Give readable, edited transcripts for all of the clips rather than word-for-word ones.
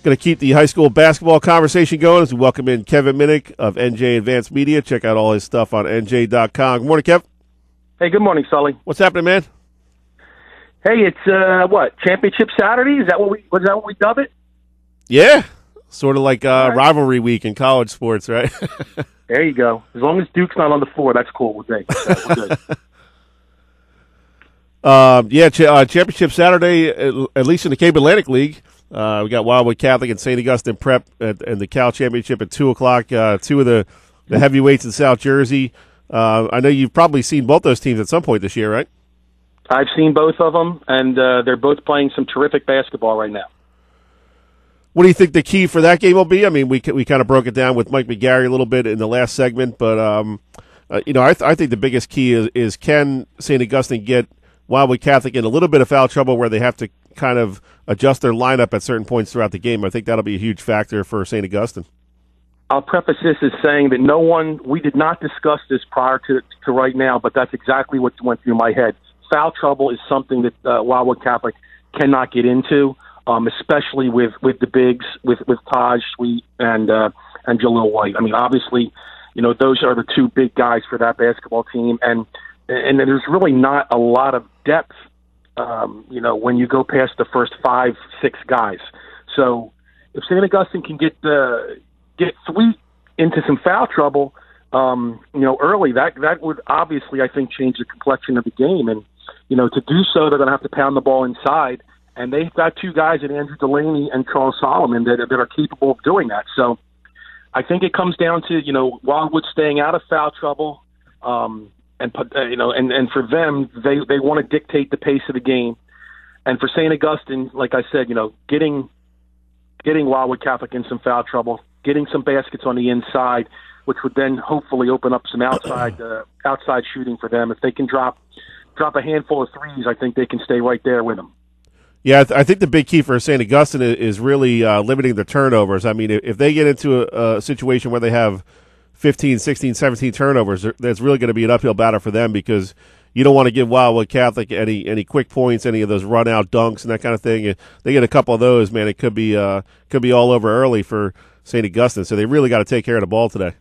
Going to keep the high school basketball conversation going as we welcome in Kevin Minnick of NJ Advanced Media. Check out all his stuff on NJ.com. Good morning, Kev. Hey, good morning, Sully. What's happening, man? Hey, it's Championship Saturday? Is that what we dub it? Yeah, sort of like rivalry week in college sports, right? There you go. As long as Duke's not on the floor, that's cool with me. We're good. Championship Saturday, at least in the Cape Atlantic League. We got Wildwood Catholic and St. Augustine Prep and the Cal Championship at 2 o'clock. Two of the heavyweights in South Jersey. I know you've probably seen both those teams at some point this year, right? I've seen both of them, and they're both playing some terrific basketball right now. What do you think the key for that game will be? I mean, we kind of broke it down with Mike McGarry a little bit in the last segment, but I think the biggest key is can St. Augustine get Wildwood Catholic in a little bit of foul trouble where they have to kind of adjust their lineup at certain points throughout the game. I think that'll be a huge factor for St. Augustine. I'll preface this as saying that we did not discuss this prior to right now, but that's exactly what went through my head. Foul trouble is something that Wildwood Catholic cannot get into, especially with the bigs, with Taj Sweet and Jalil White. I mean, obviously, those are the two big guys for that basketball team, and there's really not a lot of depth, when you go past the first 5-6 guys. So if St. Augustine can get Sweet into some foul trouble, early, that would obviously, I think, change the complexion of the game. And, to do so, they're going to have to pound the ball inside. And they've got two guys in Andrew Delaney and Charles Solomon that are capable of doing that. So I think it comes down to, Wildwood staying out of foul trouble. And for them, they want to dictate the pace of the game. And for St. Augustine, like I said, getting Wildwood Catholic in some foul trouble, getting some baskets on the inside, which would then hopefully open up some outside shooting for them. If they can drop a handful of threes, I think they can stay right there with them. Yeah, I think the big key for St. Augustine is really limiting the turnovers. I mean, if they get into a situation where they have 15, 16, 17 turnovers, that's really going to be an uphill battle for them because you don't want to give Wildwood Catholic any quick points, any of those run-out dunks and that kind of thing. If they get a couple of those, man, it could be all over early for St. Augustine. So they really got to take care of the ball today.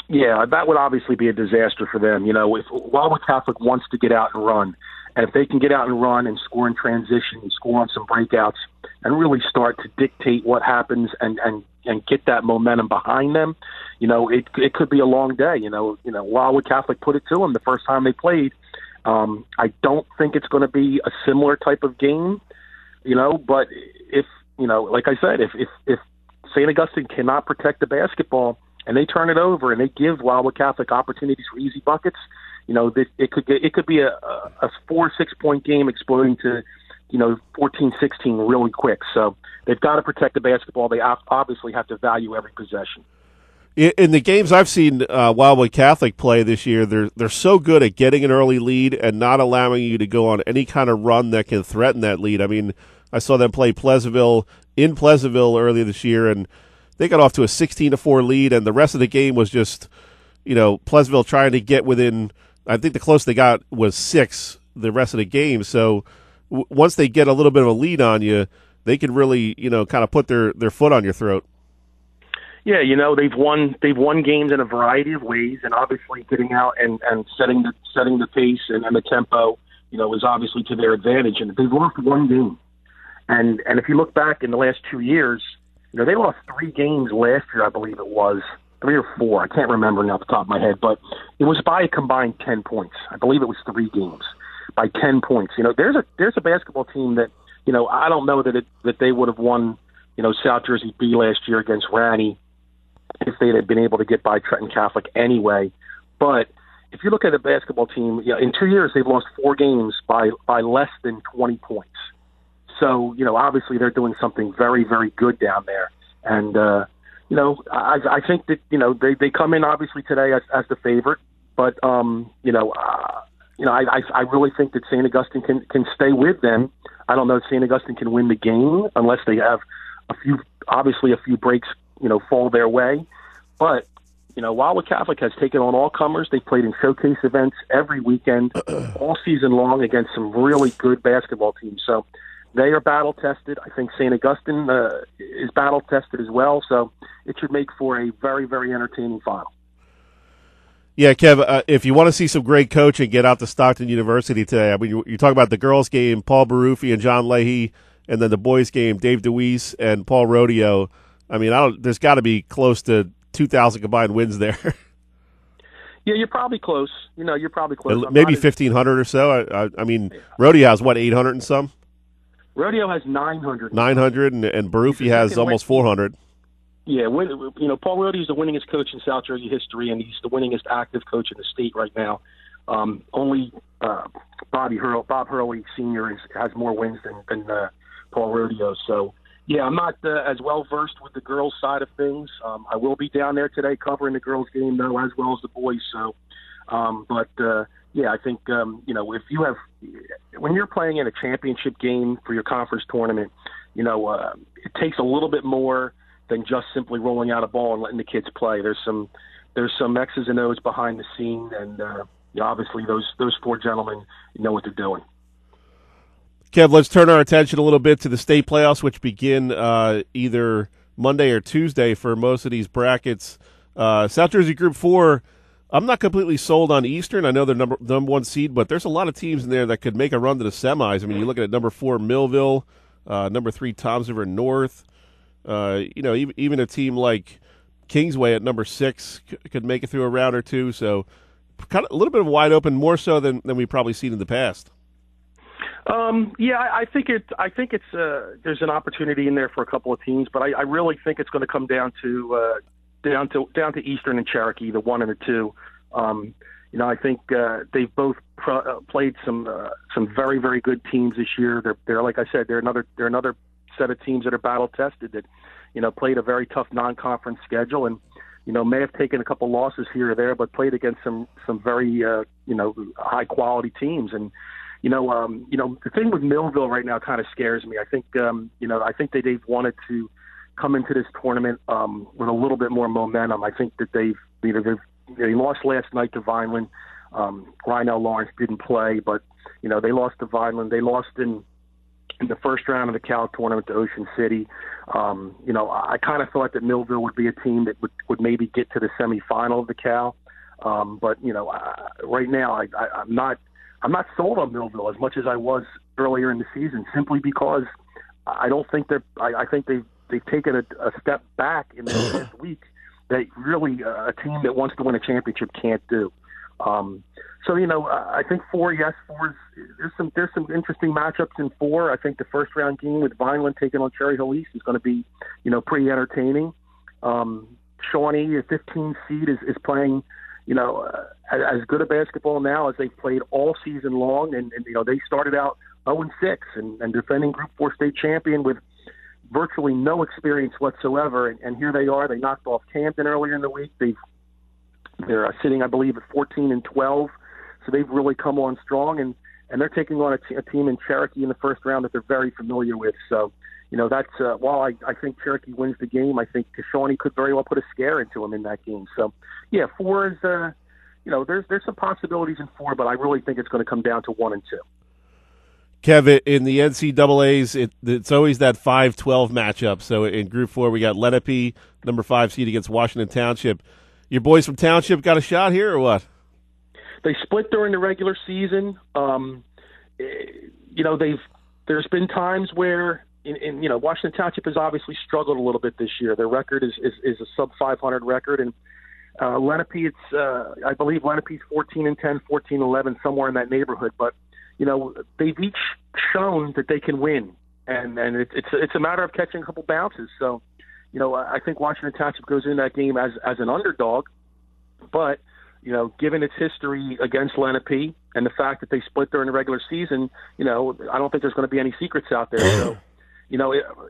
Yeah, that would obviously be a disaster for them. If Wildwood Catholic wants to get out and run, and if they can get out and run and score in transition and score on some breakouts and really start to dictate what happens and get that momentum behind them, it could be a long day. Wildwood Catholic put it to them the first time they played. I don't think it's going to be a similar type of game, but if, like I said, if St. Augustine cannot protect the basketball and they turn it over and they give Wildwood Catholic opportunities for easy buckets, it could be a 4-6 point game exploding to 14-16 really quick. So they've got to protect the basketball. They obviously have to value every possession. In the games I've seen Wildwood Catholic play this year, they're so good at getting an early lead and not allowing you to go on any kind of run that can threaten that lead. I mean, I saw them play Pleasantville earlier this year, and they got off to a 16-4 lead, and the rest of the game was just, Pleasantville trying to get within. I think the closest they got was 6 the rest of the game. So once they get a little bit of a lead on you, they can really, kind of put their foot on your throat. Yeah, they've won games in a variety of ways, and obviously getting out and setting the pace and the tempo, is obviously to their advantage. And they've lost one game, and if you look back in the last 2 years, they lost 3 games last year, I believe it was 3 or 4. I can't remember off the top of my head, but it was by a combined 10 points. I believe it was 3 games by 10 points. There's a basketball team that I don't know that they would have won South Jersey B last year against Ranney if they had been able to get by Trenton Catholic anyway. But if you look at a basketball team, in 2 years they've lost 4 games by less than 20 points. So, obviously they're doing something very, very good down there. And, I think that, they come in obviously today as the favorite. But, I really think that St. Augustine can stay with them. I don't know if St. Augustine can win the game unless they have a few breaks, fall their way. But, Wildwood Catholic has taken on all comers. They've played in showcase events every weekend, all season long against some really good basketball teams. So they are battle-tested. I think St. Augustine is battle-tested as well, so it should make for a very, very entertaining final. Yeah, Kev, if you want to see some great coaching, get out to Stockton University today. I mean, you talk about the girls' game, Paul Baruffi and John Leahy, and then the boys' game, Dave DeWeese and Paul Rodeo. I mean, there's got to be close to 2,000 combined wins there. Yeah, you're probably close. You're probably close. Maybe 1,500 or so. I mean, Rodeo has, 800 and some? Rodeo has 900. 900, and Baruffi has almost 400. Yeah, Paul Rodeo is the winningest coach in South Jersey history, and he's the winningest active coach in the state right now. Only Bob Hurley Sr. has more wins than Paul Rodeo. So, yeah, I'm not as well versed with the girls' side of things. I will be down there today covering the girls' game, though, as well as the boys. So, yeah, I think if you have when you're playing in a championship game for your conference tournament, it takes a little bit more than just simply rolling out a ball and letting the kids play. There's some X's and O's behind the scene, and obviously those four gentlemen know what they're doing. Kev, let's turn our attention a little bit to the state playoffs, which begin either Monday or Tuesday for most of these brackets. South Jersey Group 4, I'm not completely sold on Eastern. I know they're number one seed, but there's a lot of teams in there that could make a run to the semis. I mean, you look at number 4, Millville, number 3, Toms River North. Even a team like Kingsway at number 6 could make it through a round or two. So, kind of a little bit of wide open, more so than we've probably seen in the past. Yeah, I think it's there's an opportunity in there for a couple of teams, but I really think it's going to come down to Eastern and Cherokee, the 1 and the 2. I think they've both played some very, very good teams this year. They're like I said, they're another set of teams that are battle tested that played a very tough non-conference schedule and may have taken a couple losses here or there, but played against some very high quality teams. And the thing with Millville right now kind of scares me. I think I think that they've wanted to come into this tournament with a little bit more momentum. I think that they lost last night to Vineland. Rhinell Lawrence didn't play, but they lost to Vineland. They lost in the first round of the Cal tournament to Ocean City. I kind of thought that Millville would be a team that would maybe get to the semifinal of the Cal. But right now I'm not sold on Millville as much as I was earlier in the season, simply because I don't think I think they've taken a step back in the last week that really a team that wants to win a championship can't do. I think 4, there's some interesting matchups in 4. I think the first round game with Vineland taking on Cherry Hill East is going to be, pretty entertaining. Shawnee, a 15 seed, is playing, as good a basketball now as they've played all season long. And they started out 0-6 and defending Group 4 state champion with virtually no experience whatsoever. And here they are. They knocked off Camden earlier in the week. They're sitting, I believe, at 14-12. So they've really come on strong, and they're taking on a team in Cherokee in the first round that they're very familiar with. So, that's while I think Cherokee wins the game, I think Shawnee could very well put a scare into them in that game. So, yeah, 4 is, there's some possibilities in 4, but I really think it's going to come down to 1 and 2. Kev, in the NCAAs, it's always that 5-12 matchup. So in Group 4, we got Lenape, number 5 seed against Washington Township. Your boys from Township got a shot here or what? They split during the regular season. There's been times where, Washington Township has obviously struggled a little bit this year. Their record is a sub 500 record, and Lenape, I believe Lenape's 14-10, 14-11, somewhere in that neighborhood. But they've each shown that they can win, and it's a matter of catching a couple bounces. So, I think Washington Township goes in that game as an underdog, but given its history against Lenape and the fact that they split during the regular season, I don't think there's going to be any secrets out there. So,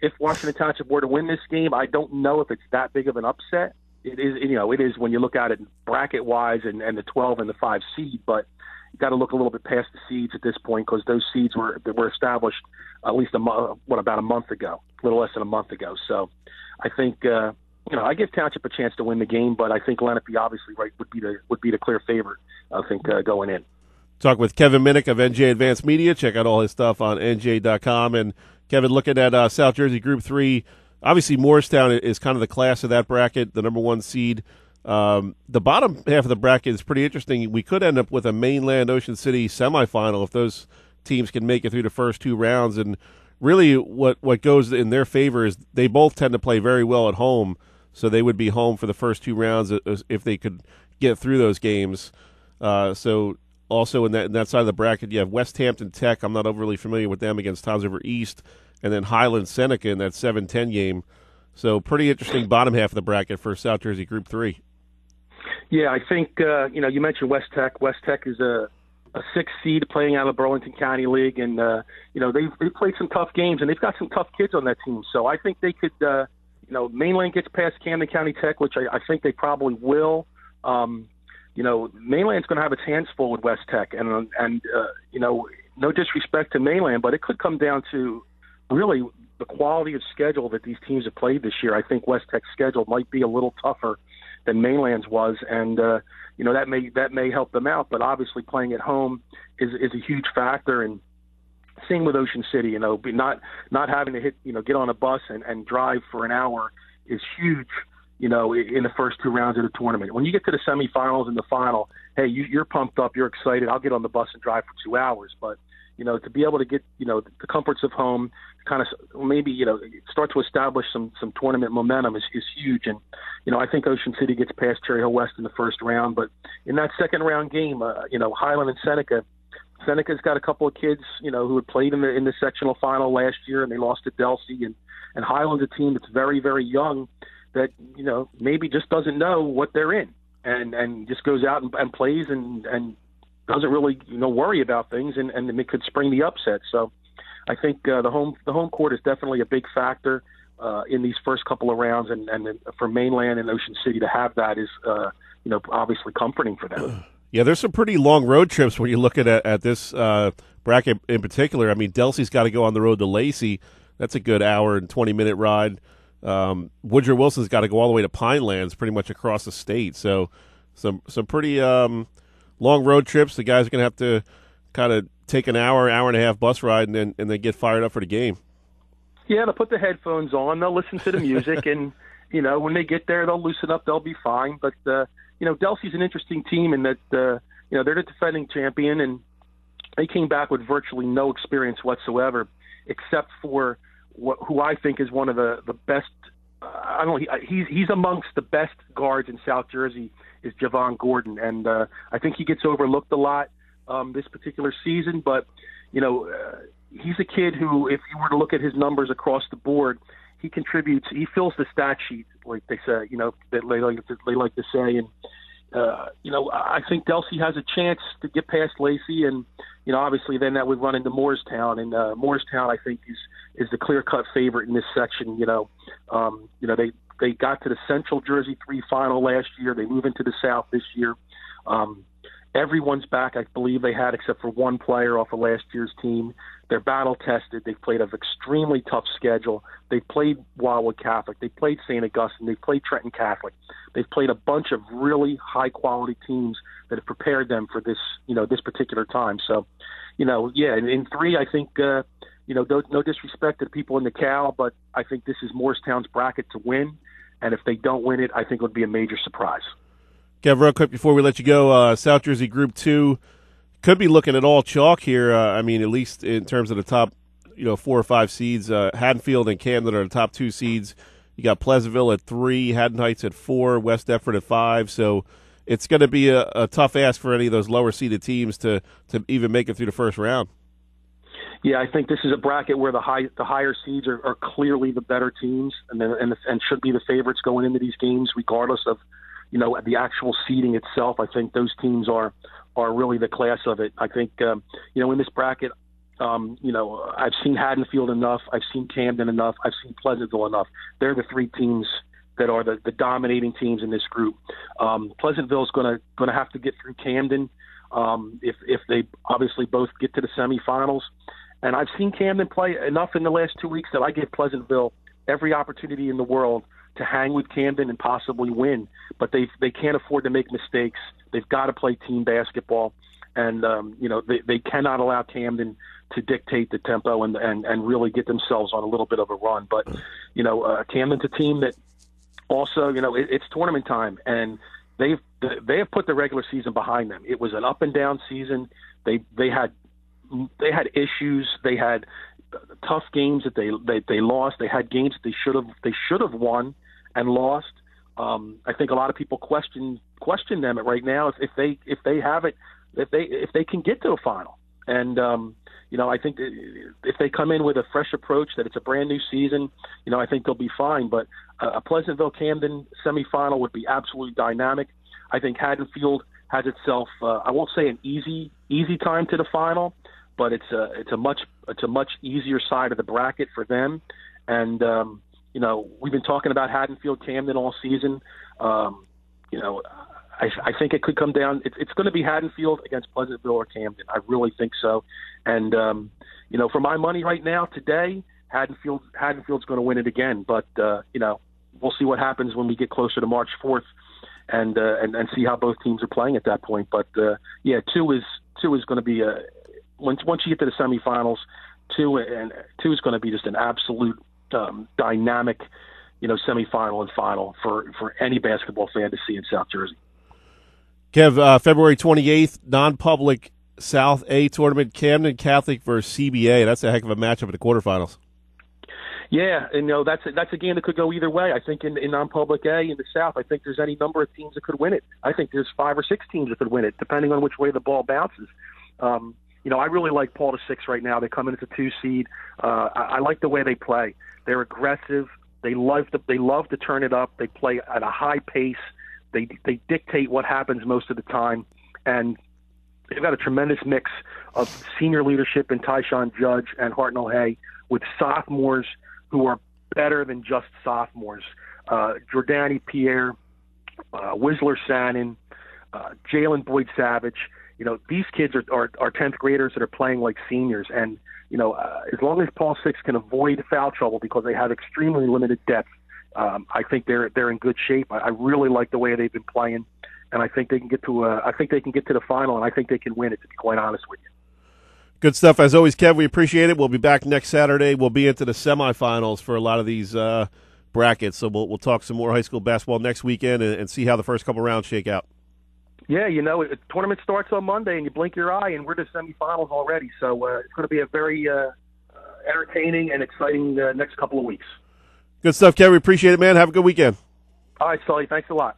if Washington Township were to win this game, I don't know if it's that big of an upset. It is when you look at it bracket wise and the 12 and the 5 seed, but you got to look a little bit past the seeds at this point because those seeds were established at least about a month ago, a little less than a month ago. So I think I give Township a chance to win the game, but I think Lenape obviously would be the clear favorite. I think going in. Talk with Kevin Minnick of NJ Advanced Media. Check out all his stuff on NJ.com. And Kevin, looking at South Jersey Group 3, obviously Morristown is kind of the class of that bracket, the number 1 seed. The bottom half of the bracket is pretty interesting. We could end up with a mainland Ocean City semifinal if those teams can make it through the first 2 rounds. And really what goes in their favor is they both tend to play very well at home, so they would be home for the first 2 rounds if they could get through those games. So also in that side of the bracket, you have West Hampton Tech. I'm not overly familiar with them against Toms River East, and then Highland Seneca in that 7-10 game. So pretty interesting bottom half of the bracket for South Jersey Group 3. Yeah, I think, you mentioned West Tech. West Tech is a 6th seed playing out of the Burlington County League, and, they've played some tough games, and they've got some tough kids on that team. So I think they could, Mainland gets past Camden County Tech, which I think they probably will. Mainland's going to have its hands full with West Tech, and no disrespect to Mainland, but it could come down to really the quality of schedule that these teams have played this year. I think West Tech's schedule might be a little tougher than Mainland's was, and that may help them out. But obviously, playing at home is a huge factor. And same with Ocean City, not having to get on a bus and drive for an hour is huge. In the first 2 rounds of the tournament. When you get to the semifinals and the final, hey, you're pumped up, you're excited. I'll get on the bus and drive for 2 hours. But, to be able to get, the comforts of home, kind of maybe, start to establish some tournament momentum is huge. And, I think Ocean City gets past Cherry Hill West in the first round. But in that second round game, Highland and Seneca's got a couple of kids, who had played in the sectional final last year, and they lost to Delsey. And Highland's a team that's very, very young, that maybe just doesn't know what they're in, and just goes out and plays and doesn't really worry about things, and it could spring the upset. So I think the home court is definitely a big factor in these first couple of rounds, and for Mainland and Ocean City to have that is obviously comforting for them. Yeah, there's some pretty long road trips when you look at this bracket in particular. I mean, Delsey's got to go on the road to Lacey. That's a good hour and 20-minute ride. Woodrow Wilson's got to go all the way to Pinelands, pretty much across the state. So some pretty long road trips. The guys are going to have to kind of take an hour and a half bus ride and then get fired up for the game. Yeah, they'll put the headphones on. They'll listen to the music, and when they get there, they'll loosen up. They'll be fine. But Delsey's an interesting team in that they're the defending champion, and they came back with virtually no experience whatsoever, except for who I think is one of the best. He's amongst the best guards in South Jersey is Javon Gordon, and I think he gets overlooked a lot this particular season. But he's a kid who, if you were to look at his numbers across the board, he contributes. He fills the stat sheet, like they say, that they like to say. And I think Delsey has a chance to get past Lacey, and obviously then that would run into Morristown, and Morristown I think is the clear-cut favorite in this section. They got to the Central Jersey 3 final last year. They move into the South this year. Everyone's back, I believe they had, except for one player off of last year's team. They're battle-tested. They've played an extremely tough schedule. They've played Wildwood Catholic. They've played St. Augustine. They've played Trenton Catholic. They've played a bunch of really high-quality teams that have prepared them for this, this particular time. So, in 3, I think, no disrespect to the people in the Cal, but I think this is Morristown's bracket to win. And if they don't win it, I think it would be a major surprise. Kev, real quick before we let you go, South Jersey Group 2 could be looking at all chalk here. At least in terms of the top, 4 or 5 seeds. Haddonfield and Camden are the top 2 seeds. You got Pleasantville at 3, Haddon Heights at 4, West Deptford at 5. So it's going to be a tough ask for any of those lower-seeded teams to even make it through the first round. Yeah, I think this is a bracket where the higher seeds are clearly the better teams and should be the favorites going into these games, regardless of the actual seeding itself. I think those teams are really the class of it. I think in this bracket, I've seen Haddonfield enough, I've seen Camden enough, I've seen Pleasantville enough. They're the 3 teams that are the dominating teams in this group. Pleasantville is going to have to get through Camden if they obviously both get to the semifinals. And I've seen Camden play enough in the last 2 weeks that I give Pleasantville every opportunity in the world to hang with Camden and possibly win. But they can't afford to make mistakes. They've got to play team basketball. and they cannot allow Camden to dictate the tempo and really get themselves on a little bit of a run. But Camden's a team that also it's tournament time, and they have put the regular season behind them. It was an up and down season. They had issues. They had tough games that they lost. They had games that they should have won and lost. I think a lot of people question them right now if they can get to a final. And I think if they come in with a fresh approach, that it's a brand new season, I think they'll be fine. But a Pleasantville Camden semifinal would be absolutely dynamic. I think Haddonfield has itself, I won't say an easy time to the final, but it's a much easier side of the bracket for them. And we've been talking about Haddonfield Camden all season. I think it could come down. It's going to be Haddonfield against Pleasantville or Camden. I really think so. And for my money right now today, Haddonfield's going to win it again. But we'll see what happens when we get closer to March 4th, and see how both teams are playing at that point. But two is going to be once you get to the semifinals, two is going to be just an absolute dynamic, semifinal and final for any basketball fan to see in South Jersey. Kev, February 28th, non-public South A tournament, Camden Catholic versus CBA. That's a heck of a matchup in the quarterfinals. Yeah, and that's a game that could go either way. I think in non-public A in the South, I think there's any number of teams that could win it. I think there's 5 or 6 teams that could win it, depending on which way the ball bounces. I really like Paul to 6 right now. They come in as a 2 seed. I like the way they play. They're aggressive. They love to turn it up. They play at a high pace. They dictate what happens most of the time, and they've got a tremendous mix of senior leadership in Tyshawn Judge and Hartnell Hay, with sophomores who are better than just sophomores. Jordani Pierre, Whistler Sannon, Jalen Boyd Savage. These kids are 10th graders that are playing like seniors. And, as long as Paul Six can avoid foul trouble because they have extremely limited depth, I think they're in good shape. I really like the way they've been playing, and I think they can get to the final, and I think they can win it, to be quite honest with you. Good stuff. As always, Kev, we appreciate it. We'll be back next Saturday. We'll be into the semifinals for a lot of these brackets, so we'll talk some more high school basketball next weekend and see how the first couple rounds shake out. Yeah, the tournament starts on Monday, and you blink your eye, and we're to semifinals already. So it's going to be a very entertaining and exciting next couple of weeks. Good stuff, Kev. We appreciate it, man. Have a good weekend. All right, Sully. Thanks a lot.